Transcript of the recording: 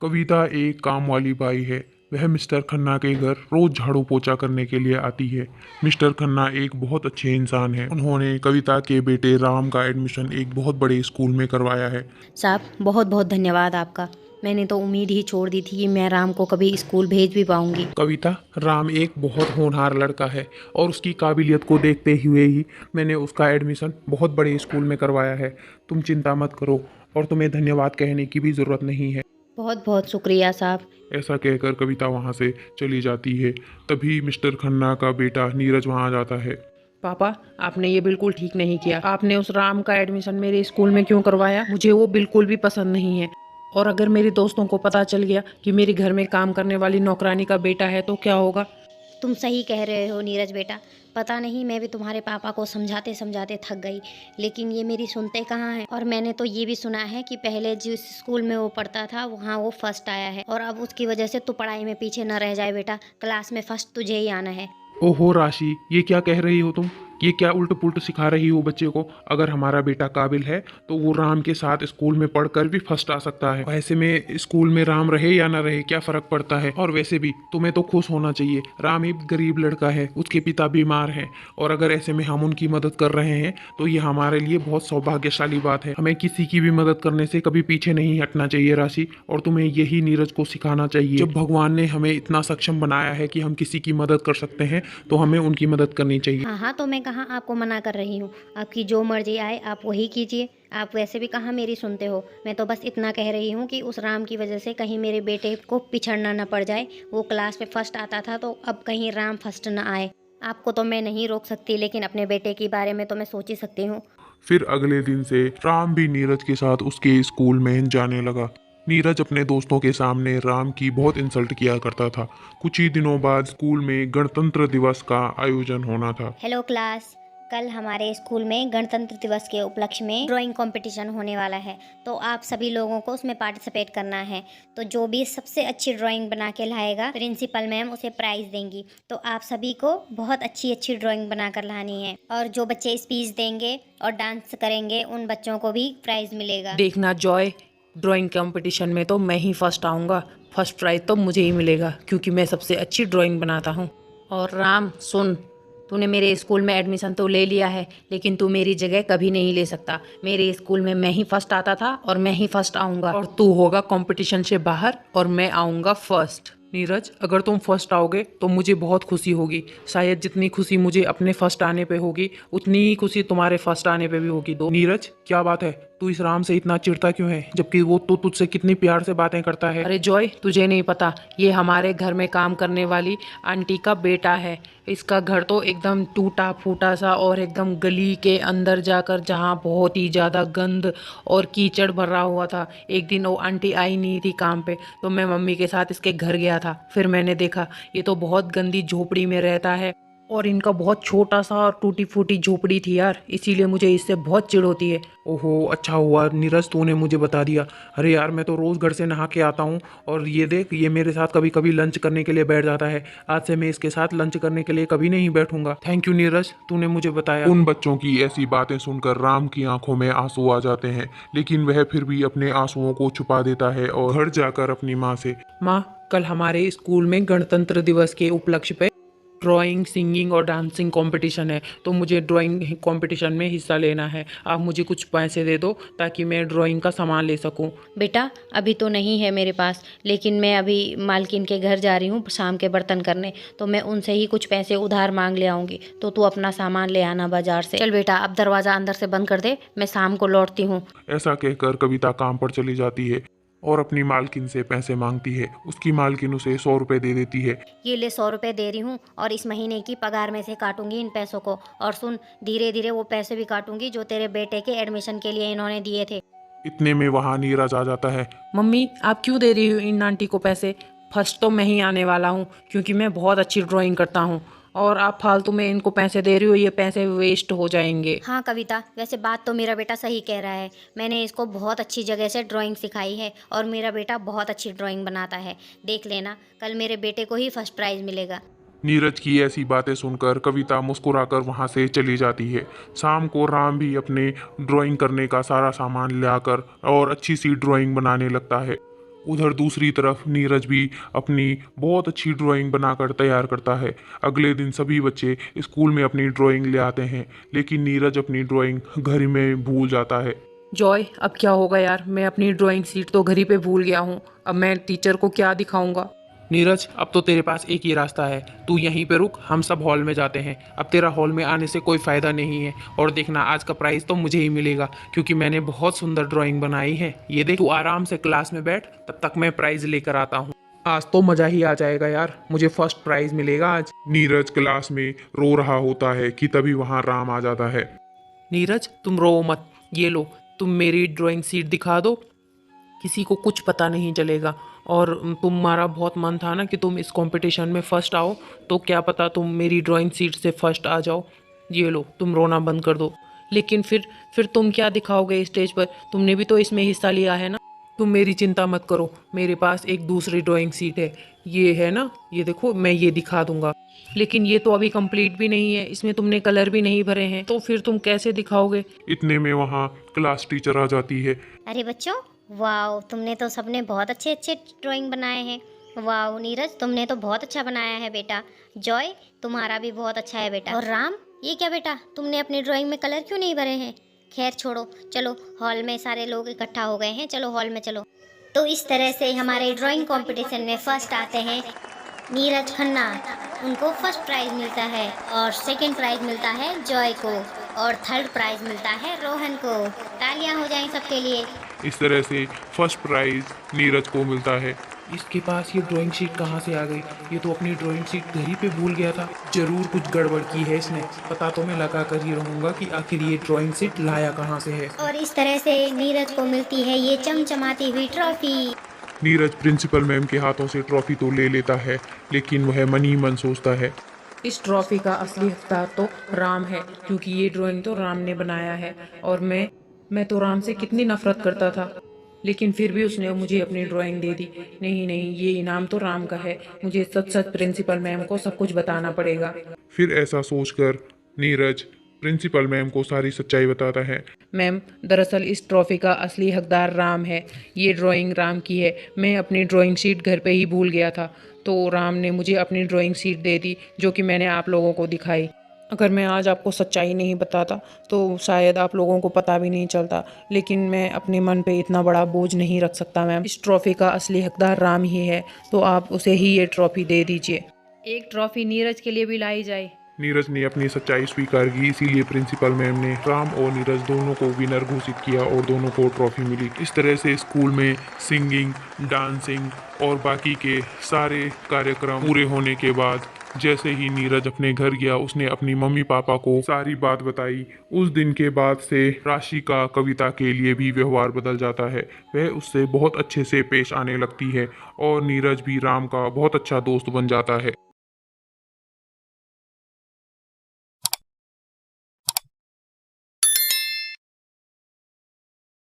कविता एक काम वाली बाई है। वह मिस्टर खन्ना के घर रोज झाड़ू पोछा करने के लिए आती है। मिस्टर खन्ना एक बहुत अच्छे इंसान हैं। उन्होंने कविता के बेटे राम का एडमिशन एक बहुत बड़े स्कूल में करवाया है। साहब बहुत बहुत धन्यवाद आपका। मैंने तो उम्मीद ही छोड़ दी थी कि मैं राम को कभी स्कूल भेज भी पाऊंगी। कविता, राम एक बहुत होनहार लड़का है और उसकी काबिलियत को देखते हुए ही मैंने उसका एडमिशन बहुत बड़े स्कूल में करवाया है। तुम चिंता मत करो और तुम्हें धन्यवाद कहने की भी ज़रूरत नहीं है। बहुत बहुत शुक्रिया साहब। ऐसा कहकर कविता वहाँ से चली जाती है। तभी मिस्टर खन्ना का बेटा नीरज वहाँ आ जाता है। पापा, आपने ये बिल्कुल ठीक नहीं किया। आपने उस राम का एडमिशन मेरे स्कूल में क्यों करवाया? मुझे वो बिल्कुल भी पसंद नहीं है। और अगर मेरे दोस्तों को पता चल गया कि मेरे घर में काम करने वाली नौकरानी का बेटा है तो क्या होगा? तुम सही कह रहे हो नीरज बेटा। पता नहीं मैं भी तुम्हारे पापा को समझाते समझाते थक गई, लेकिन ये मेरी सुनते कहाँ हैं। और मैंने तो ये भी सुना है कि पहले जिस स्कूल में वो पढ़ता था वहाँ वो फर्स्ट आया है, और अब उसकी वजह से तू पढ़ाई में पीछे न रह जाए बेटा। क्लास में फर्स्ट तुझे ही आना है। ओहो राशि, ये क्या कह रही हो तुम? ये क्या उल्ट पुल्ट सिखा रही हो बच्चे को? अगर हमारा बेटा काबिल है तो वो राम के साथ स्कूल में पढ़कर भी फर्स्ट आ सकता है। ऐसे में स्कूल में राम रहे या ना रहे क्या फर्क पड़ता है? और वैसे भी तुम्हें तो खुश होना चाहिए। राम एक गरीब लड़का है, उसके पिता बीमार हैं, और अगर ऐसे में हम उनकी मदद कर रहे हैं तो ये हमारे लिए बहुत सौभाग्यशाली बात है। हमें किसी की भी मदद करने से कभी पीछे नहीं हटना चाहिए राशि, और तुम्हें यही नीरज को सिखाना चाहिए। जब भगवान ने हमें इतना सक्षम बनाया है कि हम किसी की मदद कर सकते हैं तो हमें उनकी मदद करनी चाहिए। हाँ हाँ, तो मैं कहाँ आपको मना कर रही हूँ। आपकी जो मर्जी आए आप वही कीजिए। आप वैसे भी कहाँ मेरी सुनते हो। मैं तो बस इतना कह रही हूँ कि उस राम की वजह से कहीं मेरे बेटे को पिछड़ना न पड़ जाए। वो क्लास में फर्स्ट आता था तो अब कहीं राम फर्स्ट न आए। आपको तो मैं नहीं रोक सकती, लेकिन अपने बेटे के बारे में तो मैं सोच ही सकती हूँ। फिर अगले दिन से राम भी नीरज के साथ उसके स्कूल में जाने लगा। नीरज अपने दोस्तों के सामने राम की बहुत इंसल्ट किया करता था। कुछ ही दिनों बाद स्कूल में गणतंत्र दिवस का आयोजन होना था। हेलो क्लास, कल हमारे स्कूल में गणतंत्र दिवस के उपलक्ष्य में ड्राइंग कंपटीशन होने वाला है, तो आप सभी लोगों को उसमें पार्टिसिपेट करना है। तो जो भी सबसे अच्छी ड्राइंग बना के लाएगा प्रिंसिपल मैम उसे प्राइज़ देंगी। तो आप सभी को बहुत अच्छी अच्छी ड्राइंग बना कर लानी है, और जो बच्चे स्पीच देंगे और डांस करेंगे उन बच्चों को भी प्राइज़ मिलेगा। देखना जॉय, ड्राइंग कंपटीशन में तो मैं ही फर्स्ट आऊँगा। फर्स्ट प्राइज तो मुझे ही मिलेगा क्योंकि मैं सबसे अच्छी ड्राइंग बनाता हूँ। और राम सुन, तूने मेरे स्कूल में एडमिशन तो ले लिया है, लेकिन तू मेरी जगह कभी नहीं ले सकता। मेरे स्कूल में मैं ही फर्स्ट आता था और मैं ही फर्स्ट आऊँगा, और तू होगा कंपटीशन से बाहर और मैं आऊँगा फर्स्ट। नीरज, अगर तुम फर्स्ट आओगे तो मुझे बहुत खुशी होगी। शायद जितनी खुशी मुझे अपने फर्स्ट आने पे होगी उतनी ही खुशी तुम्हारे फर्स्ट आने पे भी होगी। दो नीरज, क्या बात है? तू इस राम से इतना चिढ़ता क्यों है, जबकि वो तो तुझसे कितनी प्यार से बातें करता है। अरे जॉय, तुझे नहीं पता, ये हमारे घर में काम करने वाली आंटी का बेटा है। इसका घर तो एकदम टूटा फूटा सा और एकदम गली के अंदर जाकर, जहाँ बहुत ही ज़्यादा गंद और कीचड़ भरा हुआ था। एक दिन वो आंटी आई नहीं थी काम पे, तो मैं मम्मी के साथ इसके घर गया था। फिर मैंने देखा ये तो बहुत गंदी झोपड़ी में रहता है, और इनका बहुत छोटा सा और टूटी फूटी झोपड़ी थी यार, इसीलिए मुझे इससे बहुत चिढ़ होती है। ओहो, अच्छा हुआ नीरज तूने मुझे बता दिया। अरे यार, मैं तो रोज़ घर से नहा के आता हूँ, और ये देख, ये मेरे साथ कभी कभी लंच करने के लिए बैठ जाता है। आज से मैं इसके साथ लंच करने के लिए कभी नहीं बैठूंगा। थैंक यू नीरज, तूने मुझे बताया। उन बच्चों की ऐसी बातें सुनकर राम की आंखों में आंसू आ जाते हैं, लेकिन वह फिर भी अपने आंसुओं को छुपा देता है और घर जाकर अपनी माँ से, माँ, कल हमारे स्कूल में गणतंत्र दिवस के उपलक्ष्य पे ड्राइंग, सिंगिंग और डांसिंग कंपटीशन है, तो मुझे ड्राइंग कंपटीशन में हिस्सा लेना है। आप मुझे कुछ पैसे दे दो ताकि मैं ड्राइंग का सामान ले सकूं। बेटा अभी तो नहीं है मेरे पास, लेकिन मैं अभी मालकिन के घर जा रही हूँ शाम के बर्तन करने, तो मैं उनसे ही कुछ पैसे उधार मांग ले आऊँगी। तो तू अपना सामान ले आना बाजार से। चल बेटा, अब दरवाज़ा अंदर से बंद कर दे, मैं शाम को लौटती हूँ। ऐसा कहकर कविता काम पर चली जाती है और अपनी मालकिन से पैसे मांगती है। उसकी मालकिन उसे 100 रुपए दे देती है। ये ले 100 रुपये दे रही हूँ, और इस महीने की पगार में से काटूंगी इन पैसों को। और सुन, धीरे धीरे वो पैसे भी काटूंगी जो तेरे बेटे के एडमिशन के लिए इन्होंने दिए थे। इतने में वहां नीरज आ जाता है। मम्मी, आप क्यों दे रही हो इन आंटी को पैसे? फर्स्ट तो मैं ही आने वाला हूँ क्योंकि मैं बहुत अच्छी ड्राइंग करता हूँ, और आप फालतू में इनको पैसे दे रही हो, ये पैसे वेस्ट हो जाएंगे। हाँ कविता, वैसे बात तो मेरा बेटा सही कह रहा है। मैंने इसको बहुत अच्छी जगह से ड्राइंग सिखाई है, और मेरा बेटा बहुत अच्छी ड्राइंग बनाता है। देख लेना, कल मेरे बेटे को ही फर्स्ट प्राइज़ मिलेगा। नीरज की ऐसी बातें सुनकर कविता मुस्कुराकर वहां से चली जाती है। शाम को राम भी अपने ड्राइंग करने का सारा सामान लाकर और अच्छी सी ड्राइंग बनाने लगता है। उधर दूसरी तरफ नीरज भी अपनी बहुत अच्छी ड्राइंग बनाकर तैयार करता है। अगले दिन सभी बच्चे स्कूल में अपनी ड्राइंग ले आते हैं, लेकिन नीरज अपनी ड्राइंग घर में भूल जाता है। जॉय, अब क्या होगा यार, मैं अपनी ड्राइंग शीट तो घर ही पे भूल गया हूँ। अब मैं टीचर को क्या दिखाऊंगा। नीरज, अब तो तेरे पास एक ही रास्ता है, तू यहीं पे रुक, हम सब हॉल में जाते हैं। अब तेरा हॉल में आने से कोई फ़ायदा नहीं है, और देखना आज का प्राइज़ तो मुझे ही मिलेगा, क्योंकि मैंने बहुत सुंदर ड्राइंग बनाई है। ये देख, तू आराम से क्लास में बैठ, तब तक मैं प्राइज़ लेकर आता हूँ। आज तो मज़ा ही आ जाएगा यार, मुझे फर्स्ट प्राइज़ मिलेगा आज। नीरज क्लास में रो रहा होता है कि तभी वहाँ राम आ जाता है। नीरज, तुम रो मत, ये लो, तुम मेरी ड्राइंग शीट दिखा दो, किसी को कुछ पता नहीं चलेगा। और तुम्हारा बहुत मन था ना कि तुम इस कंपटीशन में फर्स्ट आओ, तो क्या पता तुम मेरी ड्राइंग शीट से फर्स्ट आ जाओ। ये लो, तुम रोना बंद कर दो। लेकिन फिर तुम क्या दिखाओगे स्टेज पर? तुमने भी तो इसमें हिस्सा लिया है ना। तुम मेरी चिंता मत करो, मेरे पास एक दूसरी ड्राइंग शीट है, ये है ना, ये देखो, मैं ये दिखा दूंगा। लेकिन ये तो अभी कंप्लीट भी नहीं है, इसमें तुमने कलर भी नहीं भरे हैं, तो फिर तुम कैसे दिखाओगे? इतने में वहाँ क्लास टीचर आ जाती है। अरे बच्चों, वाओ, तुमने तो सबने बहुत अच्छे अच्छे ड्राइंग बनाए हैं। वाओ नीरज, तुमने तो बहुत अच्छा बनाया है बेटा। जॉय, तुम्हारा भी बहुत अच्छा है बेटा। और राम, ये क्या बेटा, तुमने अपनी ड्राइंग में कलर क्यों नहीं भरे हैं? खैर छोड़ो, चलो हॉल में सारे लोग इकट्ठा हो गए हैं, चलो हॉल में चलो। तो इस तरह से हमारे ड्राइंग कंपटीशन में फर्स्ट आते हैं नीरज खन्ना, उनको फर्स्ट प्राइज मिलता है, और सेकंड प्राइज मिलता है जॉय को, और थर्ड प्राइज मिलता है रोहन को। तालियां हो जाएं सबके लिए। इस तरह से फर्स्ट प्राइज नीरज को मिलता है। इसके पास ये ड्राइंग शीट कहाँ से आ गई? ये तो अपनी ड्राइंग शीट घर ही पे भूल गया था। जरूर कुछ गड़बड़ की है इसने। पता तो मैं लगा कर ही रहूँगा कि आखिर ये ड्राइंग शीट लाया कहाँ से है। और इस तरह से नीरज को मिलती है ये चमचमाती हुई ट्रॉफी। नीरज प्रिंसिपल मैम के हाथों से ट्रॉफी तो ले लेता है, लेकिन वह मन ही मन सोचता है, इस ट्रॉफी का असली हकदार तो राम है, क्योंकि ये ड्राइंग तो राम ने बनाया है। और मैं तो राम से कितनी नफरत करता था, लेकिन फिर भी उसने मुझे अपनी ड्राइंग दे दी। नहीं नहीं, ये इनाम तो राम का है, मुझे सच सच प्रिंसिपल मैम को सब कुछ बताना पड़ेगा। फिर ऐसा सोचकर नीरज प्रिंसिपल मैम को सारी सच्चाई बताता है। मैम, दरअसल इस ट्रॉफी का असली हकदार राम है, ये ड्राइंग राम की है। मैं अपनी ड्राइंग शीट घर पे ही भूल गया था, तो राम ने मुझे अपनी ड्राइंग शीट दे दी, जो कि मैंने आप लोगों को दिखाई। अगर मैं आज आपको सच्चाई नहीं बताता तो शायद आप लोगों को पता भी नहीं चलता, लेकिन मैं अपने मन पे इतना बड़ा बोझ नहीं रख सकता मैम। इस ट्रॉफी का असली हकदार राम ही है, तो आप उसे ही ये ट्रॉफी दे दीजिए। एक ट्रॉफी नीरज के लिए भी लाई जाए। नीरज ने अपनी सच्चाई स्वीकार की, इसीलिए प्रिंसिपल मैम ने राम और नीरज दोनों को विनर घोषित किया और दोनों को ट्रॉफी मिली। इस तरह से स्कूल में सिंगिंग, डांसिंग और बाकी के सारे कार्यक्रम पूरे होने के बाद जैसे ही नीरज अपने घर गया, उसने अपनी मम्मी पापा को सारी बात बताई। उस दिन के बाद से राशि का कविता के लिए भी व्यवहार बदल जाता है। वह उससे बहुत अच्छे से पेश आने लगती है और नीरज भी राम का बहुत अच्छा दोस्त बन जाता है।